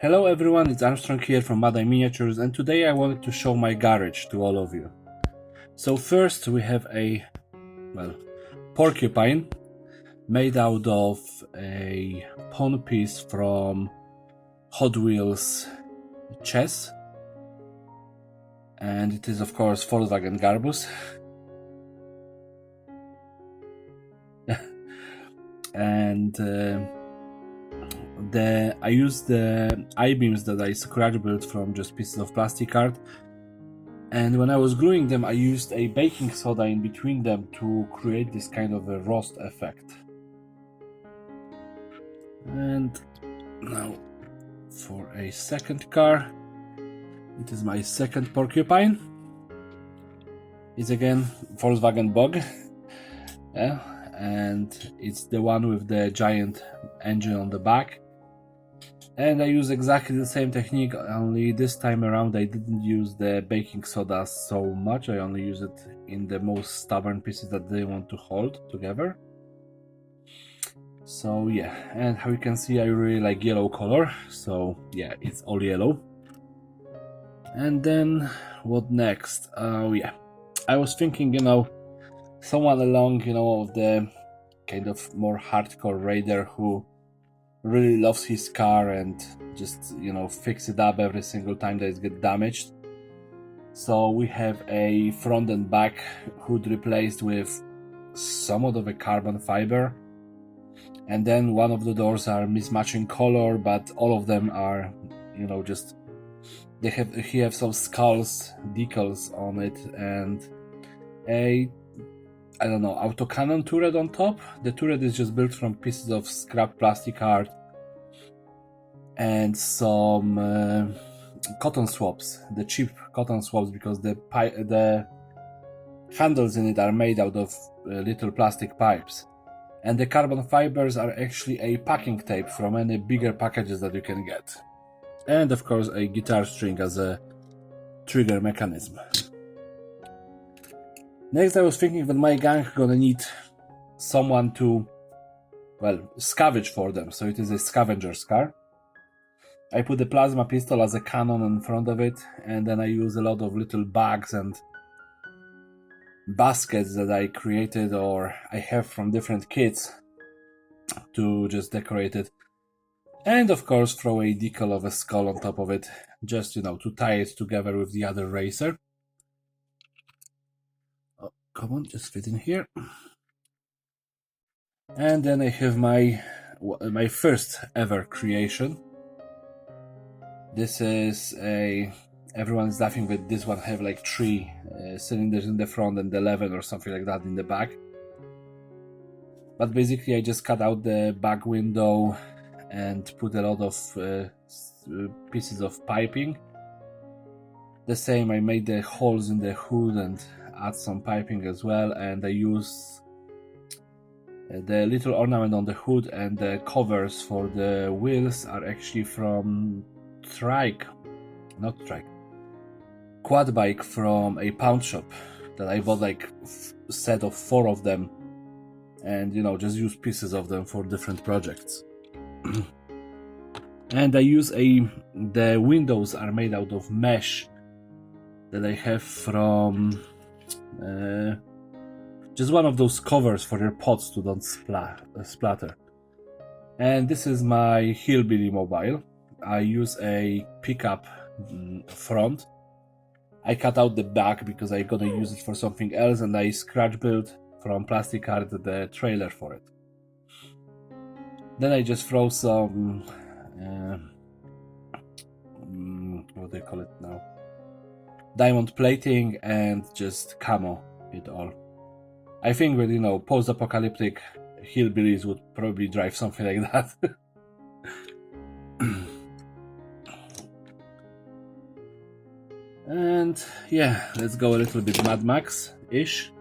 Hello everyone, it's Armstrong here from Madai Miniatures, and today I wanted to show my garage to all of you. So first we have a, porcupine made out of a pawn piece from Hot Wheels chess. And it is of course Volkswagen Garbus. And I used the I-beams that I scratch built from just pieces of plastic art, and when I was gluing them I used a baking soda in between them to create this kind of a roast effect. And now for a second car, it is my second porcupine. It's again Volkswagen Bug. Yeah, and it's the one with the giant engine on the back. And I use exactly the same technique, only this time around I didn't use the baking soda so much. I only use it in the most stubborn pieces that they want to hold together. So yeah, and how you can see I really like yellow color, so yeah, it's all yellow. And then what next? Yeah, I was thinking, someone along, of the kind of more hardcore raider who really loves his car and just, fix it up every single time that it gets damaged. So we have a front and back hood replaced with somewhat of a carbon fiber. And then one of the doors are mismatching color, but all of them are, just, he have some skulls, decals on it, and a, I don't know, autocannon turret on top. The turret is just built from pieces of scrap plastic art and some cotton swabs, the cheap cotton swabs, because the handles in it are made out of little plastic pipes. And the carbon fibers are actually a packing tape from any bigger packages that you can get. And of course a guitar string as a trigger mechanism. Next I was thinking that my gang gonna need someone to, scavenge for them, so it is a scavenger's car. I put the plasma pistol as a cannon in front of it, and then I use a lot of little bags and baskets that I created or I have from different kits to just decorate it. And of course throw a decal of a skull on top of it, just, to tie it together with the other racer. Oh, come on, just fit in here. And then I have my first ever creation. This is everyone's laughing, but this one have like 3 cylinders in the front and 11 or something like that in the back. But basically I just cut out the back window and put a lot of pieces of piping. The same, I made the holes in the hood and add some piping as well, and I use the little ornament on the hood, and the covers for the wheels are actually from quad bike from a pound shop that I bought like a set of 4 of them, and just use pieces of them for different projects. And I use the windows are made out of mesh that I have from just one of those covers for your pots to don't splatter. And this is my hillbilly mobile. I use a pickup front. I cut out the back because I'm gonna use it for something else, and I scratch built from plastic art the trailer for it. Then I just throw some what do you call it now? Diamond plating and just camo it all. I think that, post-apocalyptic hillbillies would probably drive something like that. And yeah, let's go a little bit Mad Max-ish.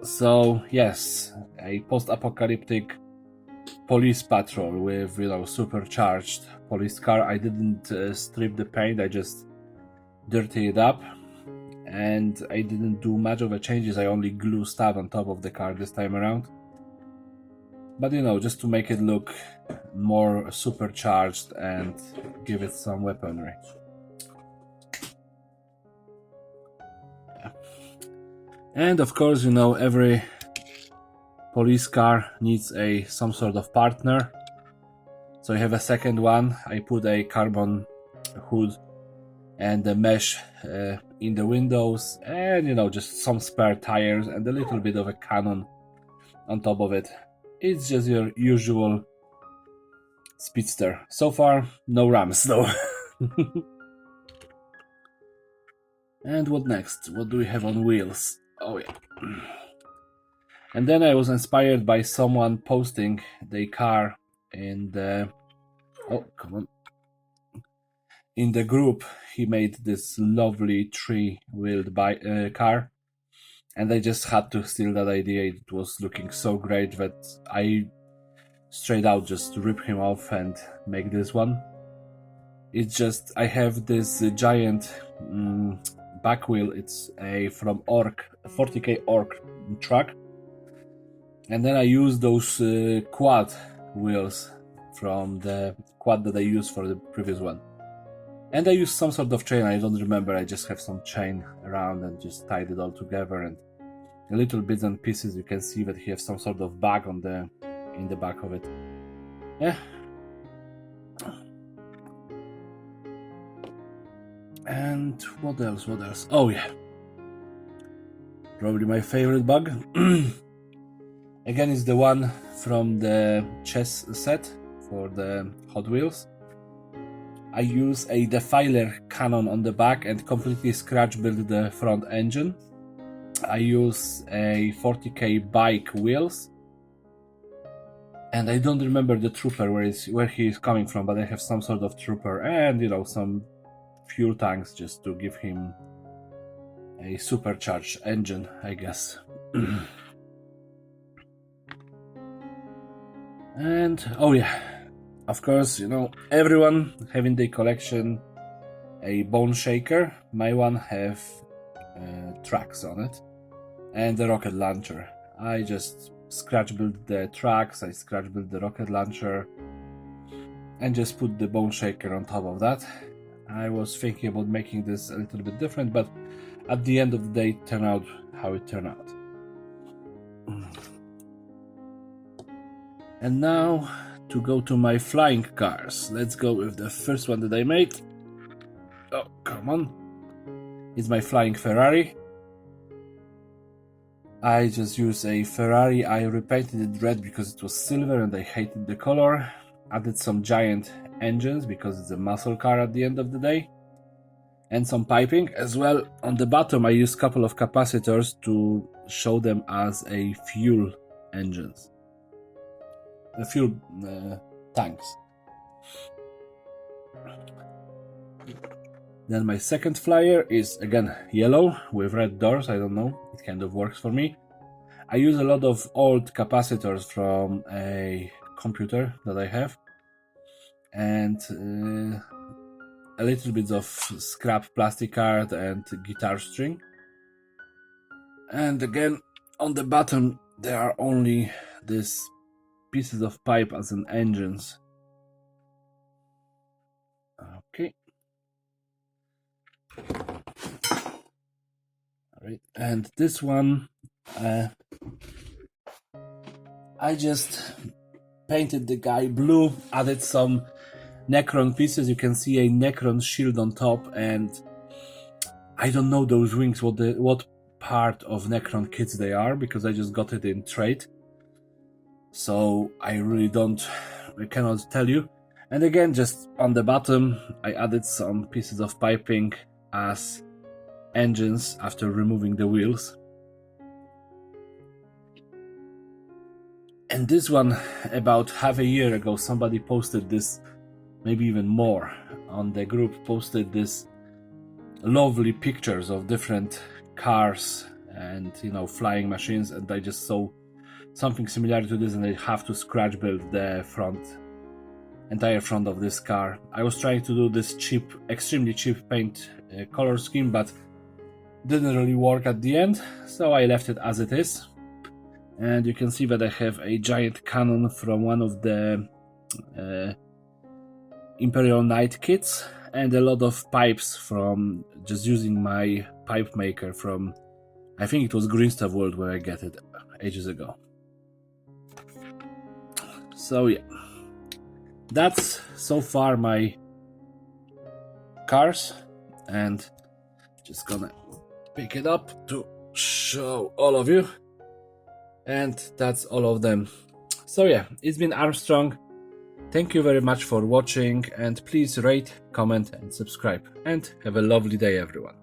So yes, a post-apocalyptic police patrol with, supercharged police car. I didn't strip the paint, I just dirty it up, and I didn't do much of a changes. I only glue stuff on top of the car this time around. but you know, just to make it look more supercharged and give it some weaponry. Yeah. And of course, you know, every police car needs some sort of partner. So I have a second one. I put a carbon hood and a mesh in the windows, and you know, just some spare tires and a little bit of a cannon on top of it. It's just your usual speedster. So far, no rams though. And what next? What do we have on wheels? Oh yeah. And then I was inspired by someone posting their car in the... Oh, come on. In the group, he made this lovely three-wheeled car. And I just had to steal that idea. It was looking so great that I straight out just rip him off and make this one. It's just, I have this giant back wheel. It's from Orc, 40k Orc truck. And then I use those quad wheels from the quad that I used for the previous one. And I use some sort of chain, I don't remember, I just have some chain around and just tied it all together, and a little bits and pieces. You can see that he has some sort of bag in the back of it. Yeah. And what else? Oh yeah. Probably my favorite bug. Again, it's the one from the chess set for the Hot Wheels. I use a defiler cannon on the back and completely scratch build the front engine. I use a 40k bike wheels. And I don't remember the trooper where he is coming from, but I have some sort of trooper and, you know, some fuel tanks just to give him a supercharged engine, I guess. And, oh yeah, of course, you know, everyone having their collection a bone shaker. My one have tracks on it and the rocket launcher. I just scratch build the tracks, I scratch build the rocket launcher and just put the bone shaker on top of that. I was thinking about making this a little bit different, but at the end of the day, it turned out how it turned out. And now to go to my flying cars. Let's go with the first one that I made. Oh, come on. It's my flying Ferrari. I just used a Ferrari. I repainted it red because it was silver and I hated the color. Added some giant engines because it's a muscle car at the end of the day. And some piping as well. On the bottom I used a couple of capacitors to show them as a fuel engines. Fuel tanks. Then my second flyer is again yellow with red doors. I don't know, it kind of works for me. I use a lot of old capacitors from a computer that I have and a little bit of scrap plastic card and guitar string. And again, on the bottom there are only these pieces of pipe as an engines. Okay. Alright, and this one I just painted the guy blue, added some Necron pieces. You can see a Necron shield on top, and I don't know those wings, what part of Necron kits they are, because I just got it in trade. So I cannot tell you. And again, just on the bottom, I added some pieces of piping as engines after removing the wheels. And this one, about half a year ago, somebody posted this, maybe even more, on the group, posted this lovely pictures of different cars and, you know, flying machines, and I just saw something similar to this and I have to scratch build the entire front of this car. I was trying to do this cheap, extremely cheap paint color scheme, but didn't really work at the end, so I left it as it is. And you can see that I have a giant cannon from one of the Imperial Knight kits, and a lot of pipes from just using my pipe maker from, I think it was Green Stuff World where I got it ages ago. So yeah, that's so far my cars, and just gonna pick it up to show all of you. And that's all of them. So yeah, it's been Armstrong. Thank you very much for watching, and please rate, comment and subscribe, and have a lovely day everyone.